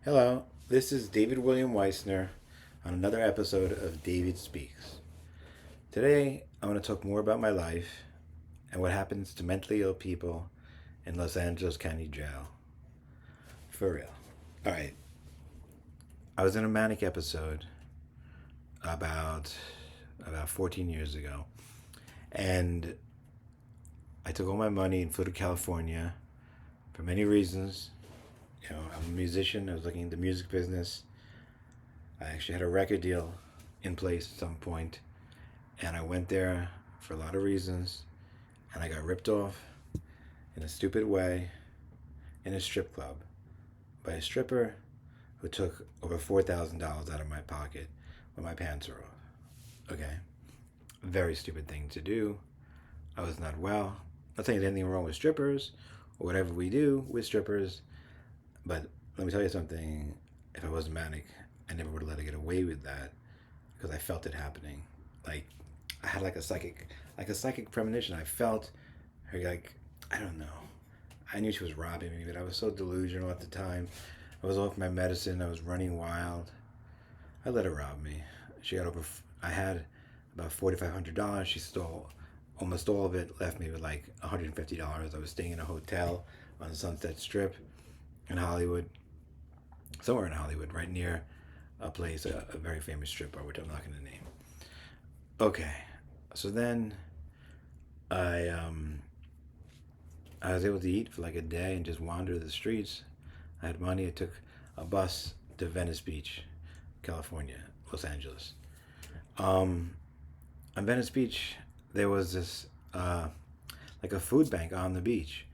Hello, this is David William Weissner on another episode of David Speaks. Today, I want to talk more about my life and what happens to mentally ill people in Los Angeles County Jail. For real. All right, I was in a manic episode about 14 years ago, and I took all my money and flew to California for many reasons. I'm a musician. I was looking into the music business. I actually had a record deal in place at some point, and I went there for a lot of reasons, and I got ripped off in a stupid way in a strip club by a stripper who took over $4,000 out of my pocket when my pants were off. Okay, very stupid thing to do. I was not well. Not saying there's anything wrong with strippers or whatever we do with strippers, but let me tell you something. If I wasn't manic, I never would have let her get away with that because I felt it happening. Like I had like a psychic premonition. I felt her I don't know. I knew she was robbing me, but I was so delusional at the time. I was off my medicine. I was running wild. I let her rob me. She got over. I had about $4,500. She stole almost all of it. Left me with like $150. I was staying in a hotel on the Sunset Strip in Hollywood, somewhere in Hollywood, right near a place, a very famous strip bar, which I'm not going to name. Okay, so then I um I was able to eat for like a day and just wander the streets. I had money. I took a bus to Venice Beach, California, Los Angeles. Um, on Venice Beach, there was this like a food bank on the beach,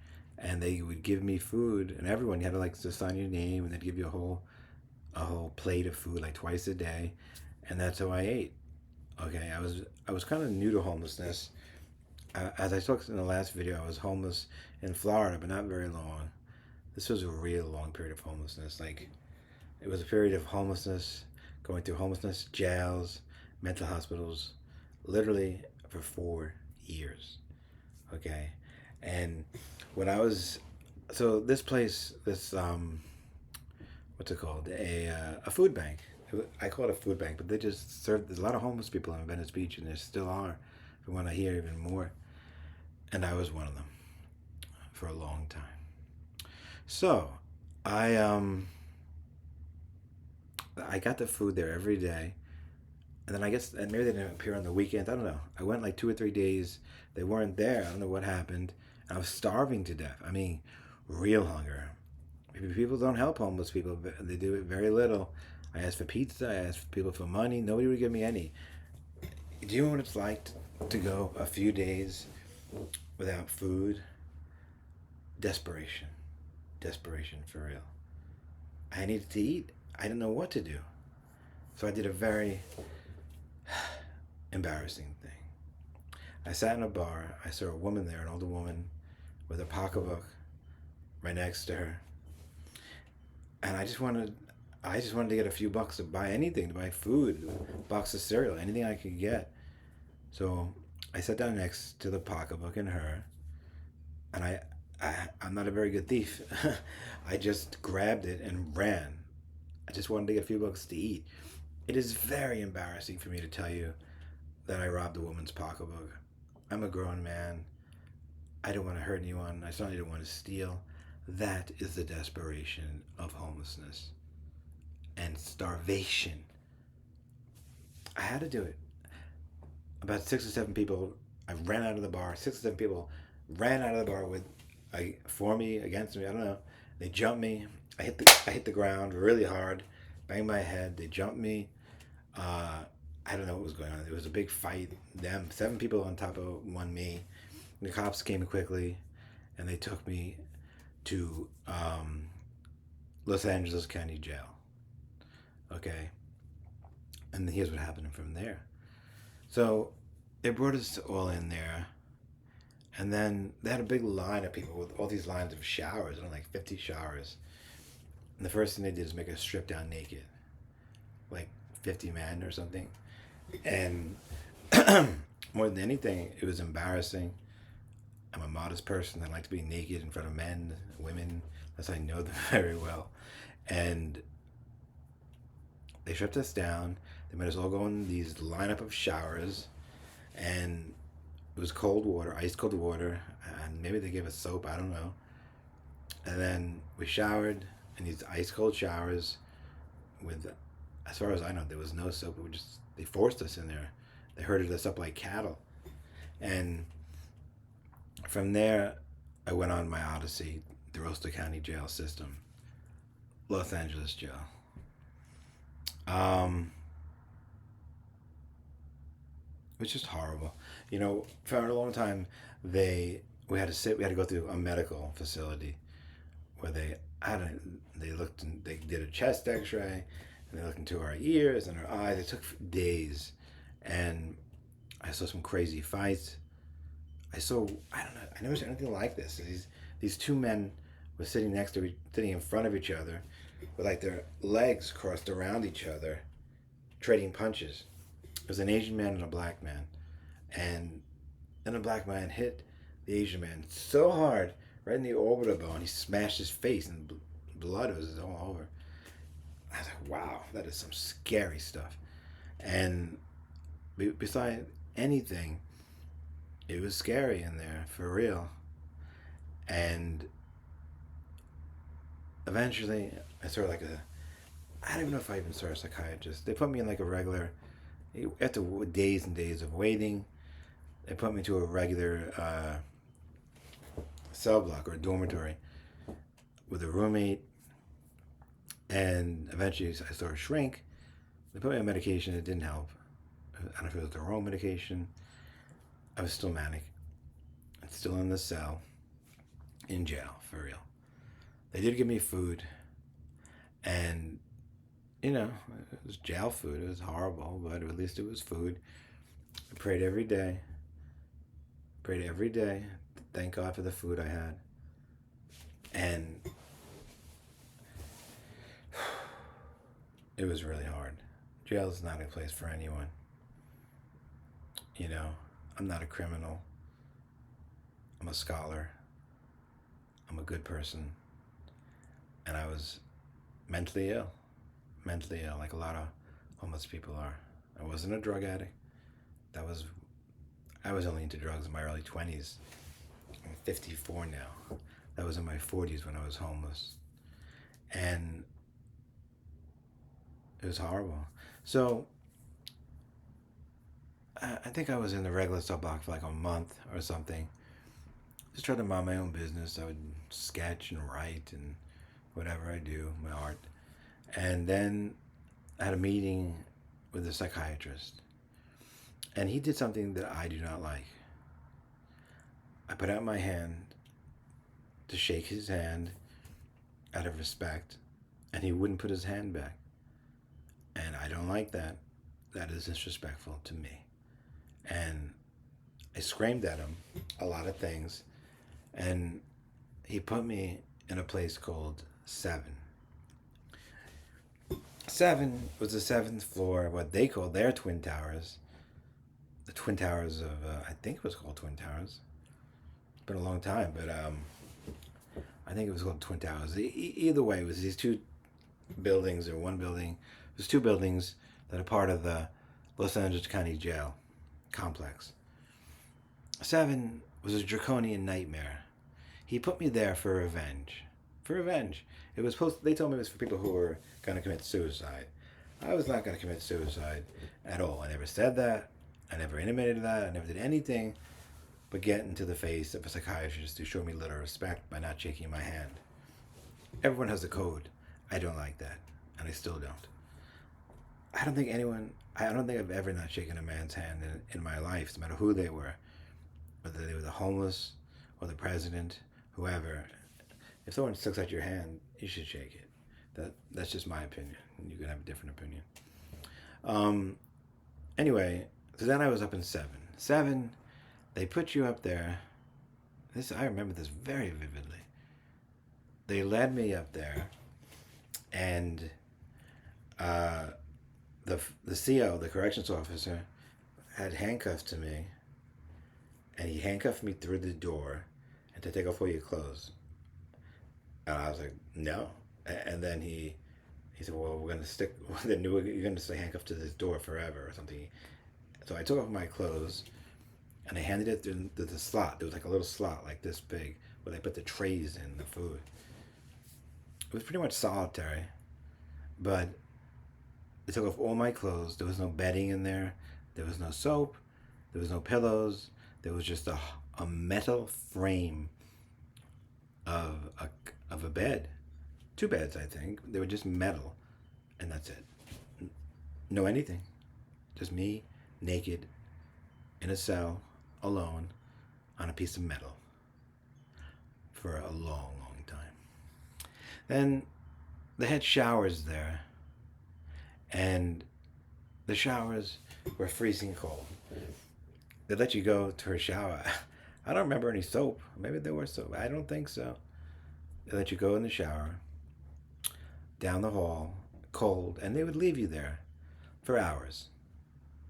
and they would give me food, and everyone you had to like to sign your name, and they'd give you a whole plate of food like twice a day, and that's how I ate. Okay, I was kind of new to homelessness. As I talked in the last video, I was homeless in Florida, but not very long. This was a real long period of homelessness. Like it was a period of homelessness, going through homelessness, jails, mental hospitals, literally for 4 years. Okay, and when I was so this place, this what's it called? A food bank. I call it a food bank, but they just serve. There's a lot of homeless people in Venice Beach, and there still are, from what I hear, even more. And I was one of them for a long time. So, I I got the food there every day, and then I guess and maybe they didn't appear on the weekends. I don't know. I went like 2 or 3 days. They weren't there. I don't know what happened. I was starving to death. I mean, real hunger. People don't help homeless people. They do it very little. I asked for pizza. I asked people for money. Nobody would give me any. Do you know what it's like to go a few days without food? Desperation. Desperation for real. I needed to eat. I didn't know what to do. So I did a very embarrassing thing. I sat in a bar. I saw a woman there, an older woman, with a pocketbook right next to her, and I just wanted to get a few bucks to buy anything, to buy food, a box of cereal, anything I could get. So I sat down next to the pocketbook and her, and I'm not a very good thief. I just grabbed it and ran. I just wanted to get a few bucks to eat. It is very embarrassing for me to tell you that I robbed a woman's pocketbook. I'm a grown man. I don't want to hurt anyone. I certainly don't want to steal. That is the desperation of homelessness and starvation. I had to do it. About 6 or 7 people, I ran out of the bar. 6 or 7 people ran out of the bar with, for me, against me. I don't know. They jumped me. I hit the ground really hard, banged my head. They jumped me. I don't know what was going on. It was a big fight. Them 7 people on top of one me. The cops came quickly, and they took me to Los Angeles County Jail. Okay, and here's what happened from there. So they brought us all in there, and then they had a big line of people with all these lines of showers, and like 50 showers. And the first thing they did is make us strip down naked, like 50 men or something. And more than anything, it was embarrassing. I'm a modest person. I like to be naked in front of men, women, unless I know them very well. And They stripped us down. They made us all go in these lineup of showers, and it was cold water, ice cold water, and maybe they gave us soap. I don't know. And then we showered in these ice cold showers with, as far as I know, there was no soap. They forced us in there. They herded us up like cattle. And from there, I went on my odyssey through Ulster County jail system, Los Angeles jail. It was just horrible. For a long time, we had to go through a medical facility where they did a chest X-ray, and they looked into our ears and our eyes. It took days, and I saw some crazy fights. I don't know. I never seen anything like this. These two men were sitting sitting in front of each other, with like their legs crossed around each other, trading punches. It was an Asian man and a black man, and then the black man hit the Asian man so hard, right in the orbital bone, he smashed his face, and blood was all over. I was like, wow, that is some scary stuff. And besides anything, it was scary in there, for real. And eventually, I saw I don't even know if I even saw a psychiatrist. They put me in like a regular, after days and days of waiting, they put me to a regular cell block or a dormitory with a roommate. And eventually I started to shrink. They put me on medication. It didn't help. I don't know if it was the wrong medication. I was still manic. I'm still in the cell, in jail, for real. They did give me food, and it was jail food. It was horrible, but at least it was food. I prayed every day. Prayed every day. Thank God for the food I had. And it was really hard. Jail is not a place for anyone. I'm not a criminal. I'm a scholar. I'm a good person. And I was mentally ill, like a lot of homeless people are. I wasn't a drug addict. I was only into drugs in my early 20s. I'm 54 now. That was in my 40s when I was homeless. And it was horrible. So I think I was in the regular cell block for like a month or something. Just trying to mind my own business. I would sketch and write and whatever I do, my art. And then I had a meeting with a psychiatrist. And he did something that I do not like. I put out my hand to shake his hand out of respect, and he wouldn't put his hand back. And I don't like that. That is disrespectful to me. And I screamed at him a lot of things, and he put me in a place called 7. 7 was the 7th floor, what they called their Twin Towers. The Twin Towers of, I think it was called Twin Towers. It's been a long time, but I think it was called Twin Towers. Either way, it was these two buildings, or one building. It was two buildings that are part of the Los Angeles County Jail complex. 7 was a draconian nightmare. He put me there for revenge. For revenge. It was they told me it was for people who were going to commit suicide. I was not going to commit suicide at all. I never said that. I never intimated that. I never did anything but get into the face of a psychiatrist to show me little respect by not shaking my hand. Everyone has a code. I don't like that, and I still don't. I don't think I've ever not shaken a man's hand in my life, no matter who they were, whether they were the homeless or the president, whoever. If someone sticks out your hand, you should shake it. That's just my opinion. You can have a different opinion. Anyway, so then I was up in 7. 7, they put you up there. I remember this very vividly. They led me up there, and the CO, the corrections officer, had handcuffs to me, and he handcuffed me through the door and to take off all your clothes. And I was like, no. And then he He said, well, we're going to stick, then you're going to stay handcuffed to this door forever or something. So I took off my clothes and I handed it to the slot. There was like a little slot like this big where they put the trays in the food. It was pretty much solitary, but I took off all my clothes. There was no bedding in there. There was no soap. There was no pillows. There was just a metal frame of a bed. Two beds, I think. They were just metal, and that's it. No anything. Just me, naked, in a cell, alone, on a piece of metal. For a long, long time. Then they had showers there, and the showers were freezing cold. They let you go to a shower. I don't remember any soap. Maybe there was soap. I don't think so. They let you go in the shower, down the hall, cold, and they would leave you there for hours,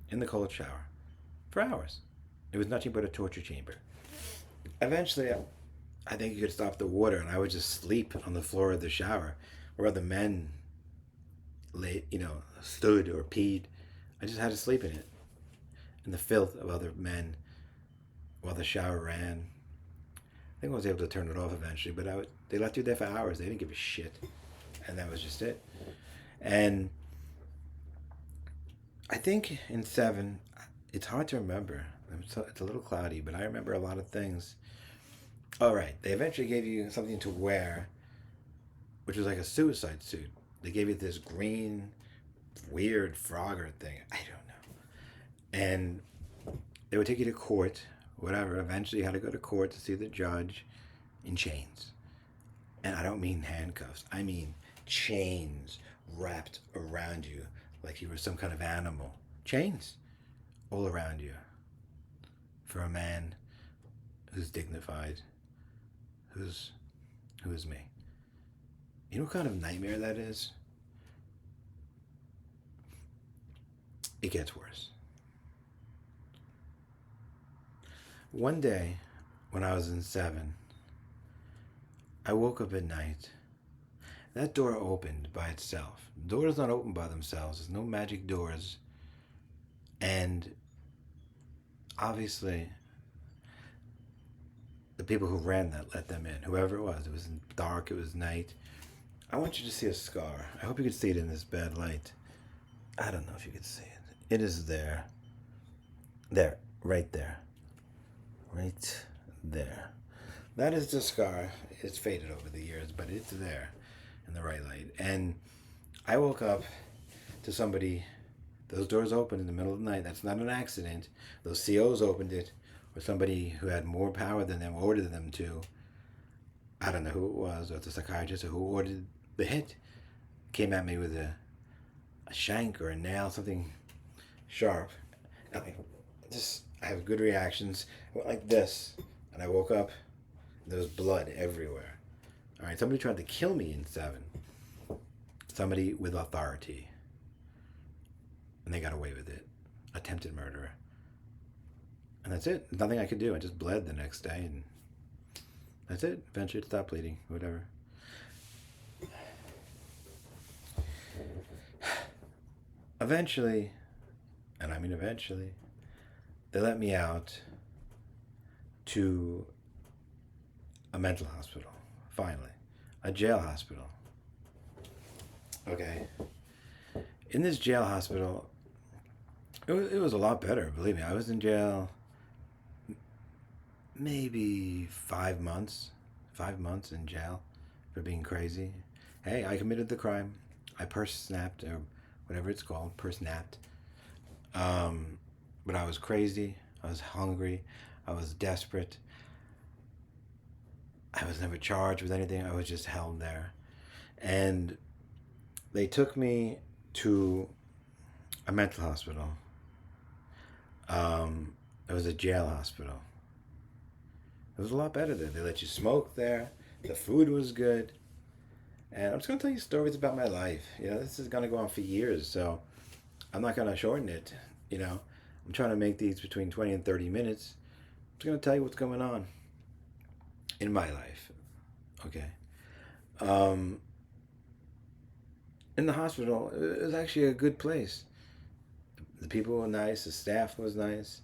in the cold shower, for hours. It was nothing but a torture chamber. Eventually, I think you could stop the water, and I would just sleep on the floor of the shower, where other men stood or peed. I just had to sleep in it, in the filth of other men, while the shower ran. I think I was able to turn it off eventually, but they left you there for hours. They didn't give a shit, and that was just it. And I think in 7, it's hard to remember. It's a little cloudy, but I remember a lot of things. All right, they eventually gave you something to wear, which was like a suicide suit. They gave you this green, weird Frogger thing. I don't know. And they would take you to court, whatever. Eventually, you had to go to court to see the judge in chains. And I don't mean handcuffs. I mean chains wrapped around you like you were some kind of animal. Chains all around you. For a man who's dignified, who is me. You know what kind of nightmare that is? It gets worse. One day, when I was in 7, I woke up at night. That door opened by itself. Doors don't open by themselves. There's no magic doors. And obviously, the people who ran that let them in. Whoever it was dark, it was night. I want you to see a scar. I hope you can see it in this bad light. I don't know if you can see it. It is there. There. Right there. Right there. That is the scar. It's faded over the years, but it's there in the right light. And I woke up to somebody. Those doors opened in the middle of the night. That's not an accident. Those COs opened it, or somebody who had more power than them ordered them to. I don't know who it was, or the psychiatrist, or who ordered the hit. Came at me with a shank or a nail, something sharp. I have good reactions. I went like this, and I woke up, and there was blood everywhere. All right, somebody tried to kill me in 7. Somebody with authority. And they got away with it. Attempted murder. And that's it. There's nothing I could do. I just bled the next day, and that's it. Eventually it stopped bleeding, whatever. Eventually, and I mean eventually, they let me out to a mental hospital, finally. A jail hospital. Okay. In this jail hospital, it was a lot better, believe me. I was in jail maybe 5 months. 5 months in jail for being crazy. Hey, I committed the crime. I purse snapped, or whatever it's called, purse snapped. But I was crazy. I was hungry. I was desperate. I was never charged with anything. I was just held there. And they took me to a mental hospital. It was a jail hospital. It was a lot better there. They let you smoke there. The food was good. And I'm just going to tell you stories about my life. This is going to go on for years, so I'm not going to shorten it. I'm trying to make these between 20 and 30 minutes. I'm just going to tell you what's going on in my life. Okay. in the hospital, it was actually a good place. The people were nice. The staff was nice.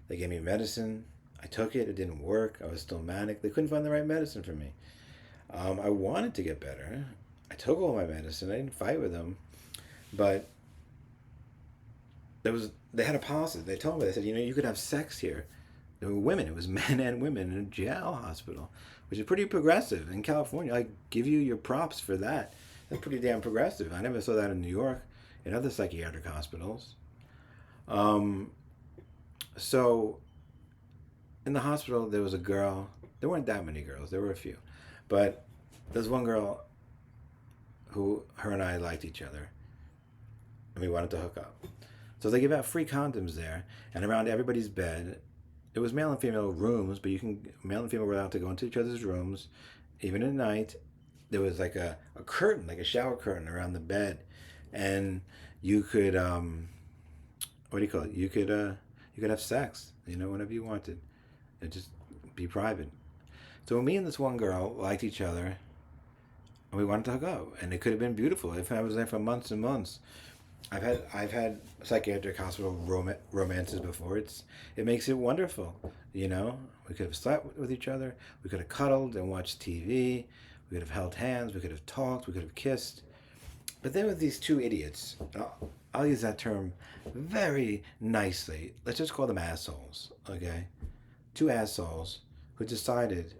They gave me medicine. I took it. It didn't work. I was still manic. They couldn't find the right medicine for me. I wanted to get better. I took all my medicine. I didn't fight with them, but they had a policy. They told me, they said, you could have sex here. There were women. It was men and women in a jail hospital, which is pretty progressive in California. I give you your props for that. That's pretty damn progressive. I never saw that in New York, in other psychiatric hospitals. Um, so in the hospital, there was a girl. There weren't that many girls. There were a few, but there's one girl who her and I liked each other, and we wanted to hook up. So they give out free condoms there, and around everybody's bed. It was male and female rooms, but male and female were allowed to go into each other's rooms, even at night. There was like a curtain, like a shower curtain around the bed, and you could what do you call it? You could have sex, whenever you wanted, and just be private. So me and this one girl liked each other, and we wanted to hook up, and it could have been beautiful if I was there for months and months. I've had psychiatric hospital romances before. It makes it wonderful, We could have slept with each other. We could have cuddled and watched TV. We could have held hands. We could have talked. We could have kissed. But there were these two idiots. I'll use that term very nicely. Let's just call them assholes, okay? Two assholes who decided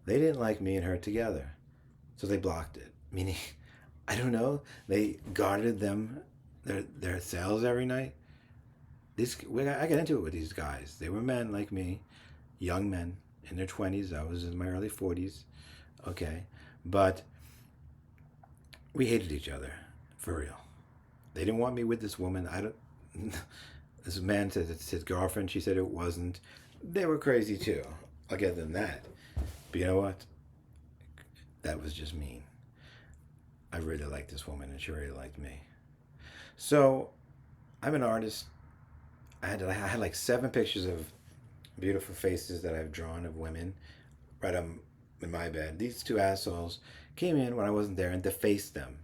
they didn't like me and her together, so they blocked it. Meaning, I don't know. They guarded their cells every night. I got into it with these guys. They were men like me, young men in their 20s. I was in my early 40s. Okay, but we hated each other for real. They didn't want me with this woman. I don't. This man said it's his girlfriend. She said it wasn't. They were crazy too. I'll get them that. But you know what? That was just mean. I really liked this woman, and she really liked me. So, I'm an artist. I had like 7 pictures of beautiful faces that I've drawn of women right in my bed. These two assholes came in when I wasn't there and defaced them.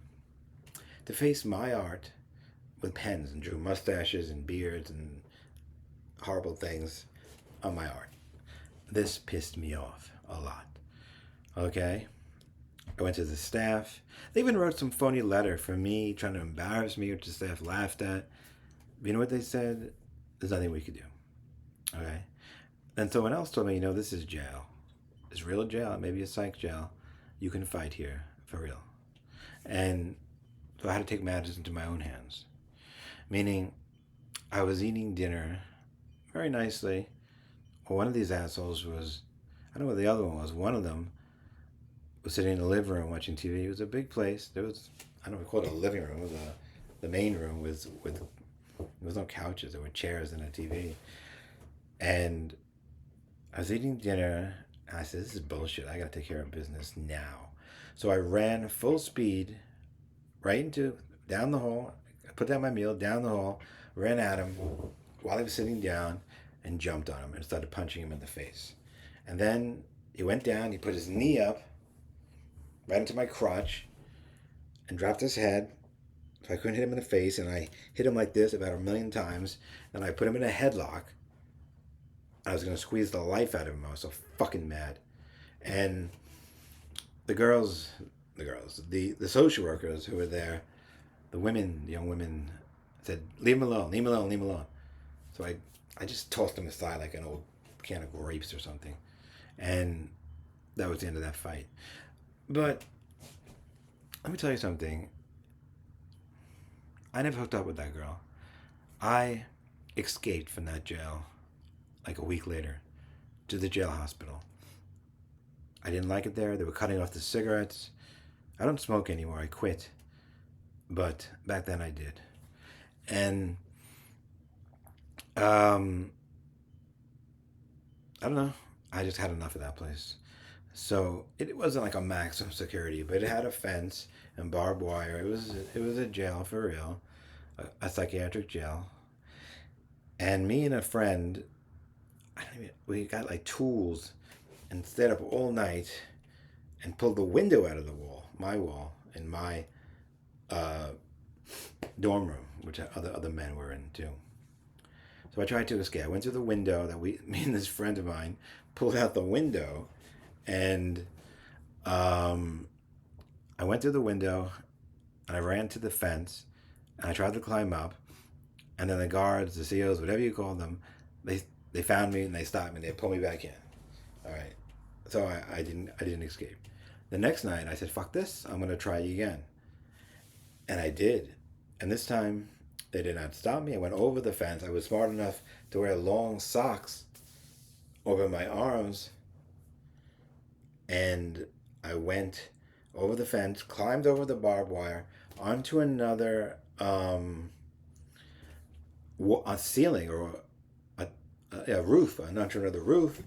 Defaced my art with pens and drew mustaches and beards and horrible things on my art. This pissed me off a lot. Okay? I went to the staff. They even wrote some phony letter for me, trying to embarrass me, which the staff laughed at. You know what they said? There's nothing we could do. Okay? Then someone else told me, this is jail. It's real jail, maybe a psych jail. You can fight here, for real. And so I had to take matters into my own hands. Meaning, I was eating dinner very nicely. Well, one of these assholes was, I don't know what the other one was. One of them was sitting in the living room watching TV. It was a big place. There was, I don't know, we call it a living room. It was the main room with there was no couches. There were chairs and a TV. And I was eating dinner, and I said, this is bullshit. I got to take care of business now. So I ran full speed down the hall. I put down my meal, down the hall, ran at him while he was sitting down, and jumped on him and started punching him in the face. And then he went down, he put his knee up right into my crotch and dropped his head so I couldn't hit him in the face, and I hit him like this about 1,000,000 times. Then I put him in a headlock. I was going to squeeze the life out of him. I was so fucking mad. And the social workers who were there, the young women said, leave him alone, leave him alone, leave him alone. So I just tossed him aside like an old can of grapes or something. And that was the end of that fight. But let me tell you something. I never hooked up with that girl. I escaped from that jail like a week later to the jail hospital. I didn't like it there. They were cutting off the cigarettes. I don't smoke anymore. I quit. But back then I did. And I don't know. I just had enough of that place. So it wasn't like a maximum security, but it had a fence and barbed wire. It was a jail for real, a psychiatric jail. And me and a friend, we got like tools and stayed up all night and pulled the window out of the wall, my wall, in my dorm room, which other men were in too. So I tried to escape. I went through the window that me and this friend of mine pulled out the window, and I went through the window, and I ran to the fence, and I tried to climb up, and then the guards, the COs, whatever you call them, they found me and they stopped me and they pulled me back in. All right, so I didn't escape. The next night I said, "Fuck this! I'm gonna try again," and I did, and this time they did not stop me. I went over the fence. I was smart enough to wear long socks over my arms, and I went over the fence, climbed over the barbed wire onto another a ceiling or a roof, onto another roof,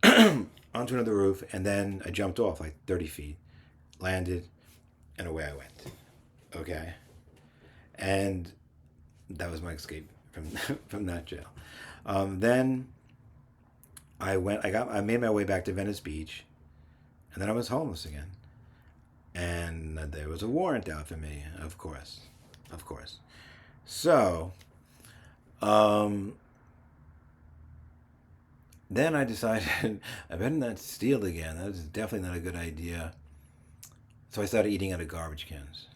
onto another roof, and then I jumped off like 30 feet, landed, and away I went. Okay, and that was my escape from from that jail. Then I made my way back to Venice Beach, and then I was homeless again. And there was a warrant out for me, of course. Of course. So, then I decided I better not steal again. That was definitely not a good idea. So I started eating out of garbage cans.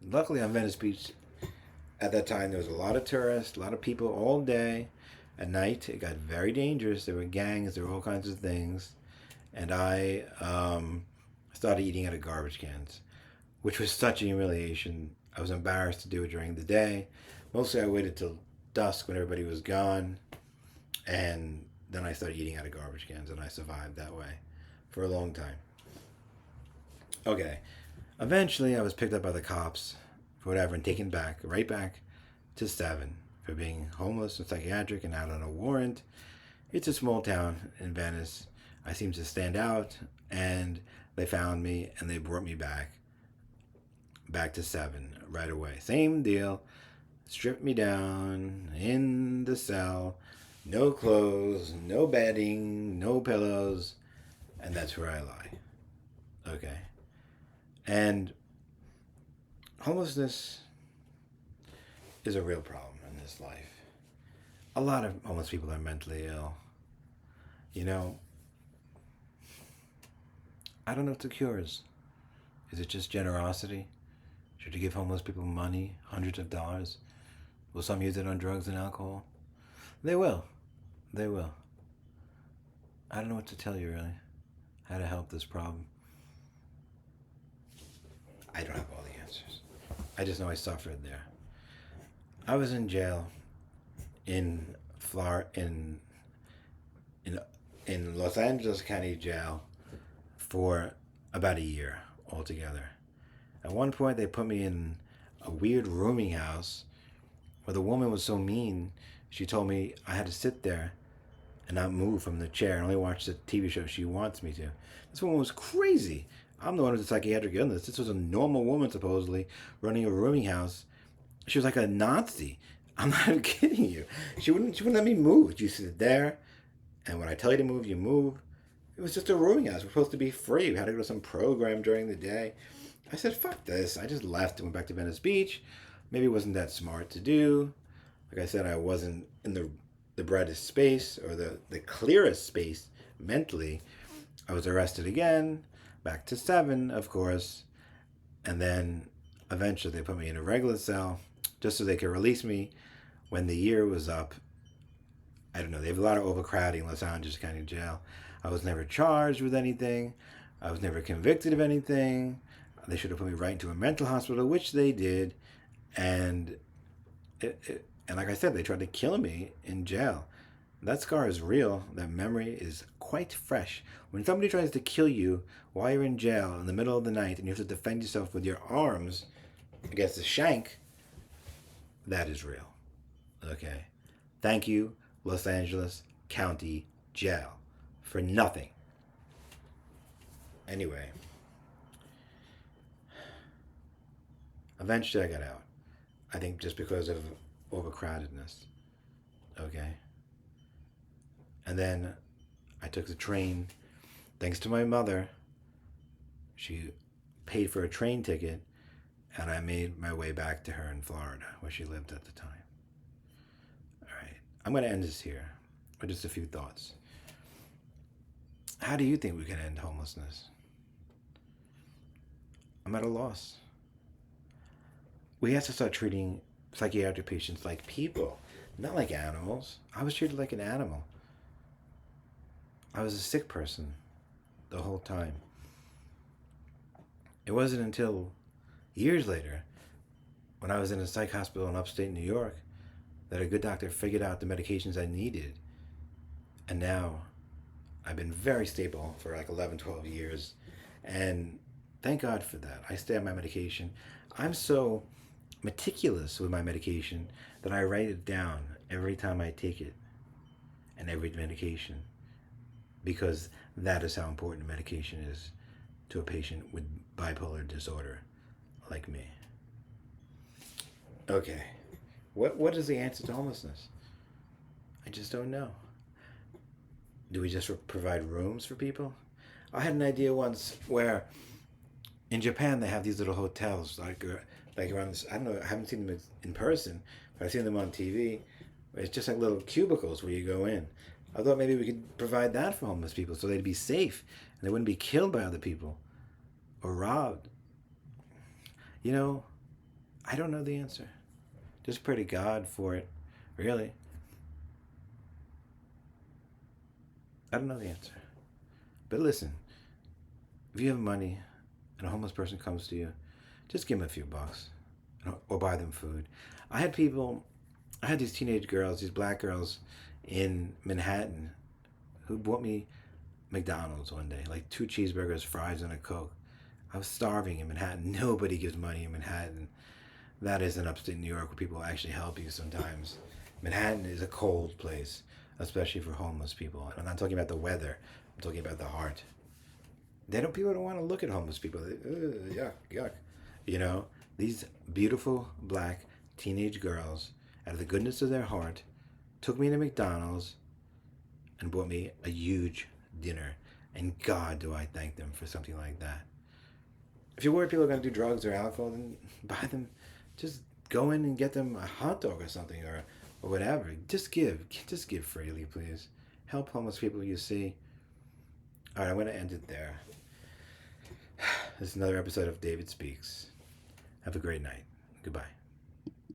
Luckily, on Venice Beach, at that time, there was a lot of tourists, a lot of people all day. At night, it got very dangerous. There were gangs, there were all kinds of things. And I started eating out of garbage cans, which was such a humiliation. I was embarrassed to do it during the day. Mostly I waited till dusk when everybody was gone, and then I started eating out of garbage cans, and I survived that way for a long time. Okay, eventually I was picked up by the cops for whatever and taken right back to 7 for being homeless and psychiatric and out on a warrant. It's a small town in Venice. I seemed to stand out, and they found me and they brought me back to 7 right away. Same deal. Stripped me down in the cell. No clothes, no bedding, no pillows, and that's where I lie. Okay. And homelessness is a real problem in this life. A lot of homeless people are mentally ill. You know, I don't know what the cure is. Is it just generosity? Should you give homeless people money, hundreds of dollars? Will some use it on drugs and alcohol? They will. They will. I don't know what to tell you, really. How to help this problem. I don't have all the answers. I just know I suffered there. I was in jail in Florida, in Los Angeles County Jail for about a year altogether. At one point, they put me in a weird rooming house where the woman was so mean. She told me I had to sit there and not move from the chair and only watch the TV show she wants me to. This woman was crazy. I'm the one with a psychiatric illness. This was a normal woman, supposedly, running a rooming house. She was like a Nazi. I'm not kidding you. She wouldn't let me move. You sit there, and when I tell you to move, you move. It was just a rooming house. We're supposed to be free. We had to go to some program during the day. I said, fuck this. I just left and went back to Venice Beach. Maybe it wasn't that smart to do. Like I said, I wasn't in the brightest space or the clearest space mentally. I was arrested again, back to 7, of course. And then eventually they put me in a regular cell just so they could release me when the year was up. I don't know. They have a lot of overcrowding in Los Angeles County Jail. I was never charged with anything. I was never convicted of anything. They should have put me right into a mental hospital, which they did. And and like I said, they tried to kill me in jail. That scar is real. That memory is quite fresh. When somebody tries to kill you while you're in jail in the middle of the night and you have to defend yourself with your arms against a shank, that is real. Okay. Thank you, Los Angeles County Jail, for nothing. Anyway, eventually I got out. I think just because of overcrowdedness. Okay. And then I took the train. Thanks to my mother, she paid for a train ticket, and I made my way back to her in Florida, where she lived at the time. All right, I'm going to end this here with just a few thoughts. How do you think we can end homelessness? I'm at a loss. We have to start treating psychiatric patients like people, not like animals. I was treated like an animal. I was a sick person the whole time. It wasn't until years later, when I was in a psych hospital in upstate New York, that a good doctor figured out the medications I needed. And now I've been very stable for like 11, 12 years. And thank God for that. I stay on my medication. I'm so meticulous with my medication that I write it down every time I take it and every medication, because that is how important medication is to a patient with bipolar disorder like me. Okay, what is the answer to homelessness? I just don't know. Do we just provide rooms for people? I had an idea once where in Japan they have these little hotels like around this. I don't know. I haven't seen them in person, but I've seen them on TV. It's just like little cubicles where you go in. I thought maybe we could provide that for homeless people so they'd be safe and they wouldn't be killed by other people or robbed. You know, I don't know the answer. Just pray to God for it. Really. I don't know the answer. But listen, if you have money and a homeless person comes to you, just give them a few bucks or buy them food. I had these teenage girls, these black girls in Manhattan who bought me McDonald's one day, like 2 cheeseburgers, fries, and a Coke. I was starving in Manhattan. Nobody gives money in Manhattan. That isn't upstate New York where people actually help you sometimes. Manhattan is a cold place, especially for homeless people. I'm not talking about the weather. I'm talking about the heart. People don't want to look at homeless people. Yuck, yuck. You know, these beautiful black teenage girls, out of the goodness of their heart, took me to McDonald's and bought me a huge dinner. And God, do I thank them for something like that. If you're worried people are going to do drugs or alcohol, then buy them. Just go in and get them a hot dog or something or whatever. Just give freely, please. Help homeless people you see. All right, I'm going to end it there. This is another episode of David Speaks. Have a great night. Goodbye.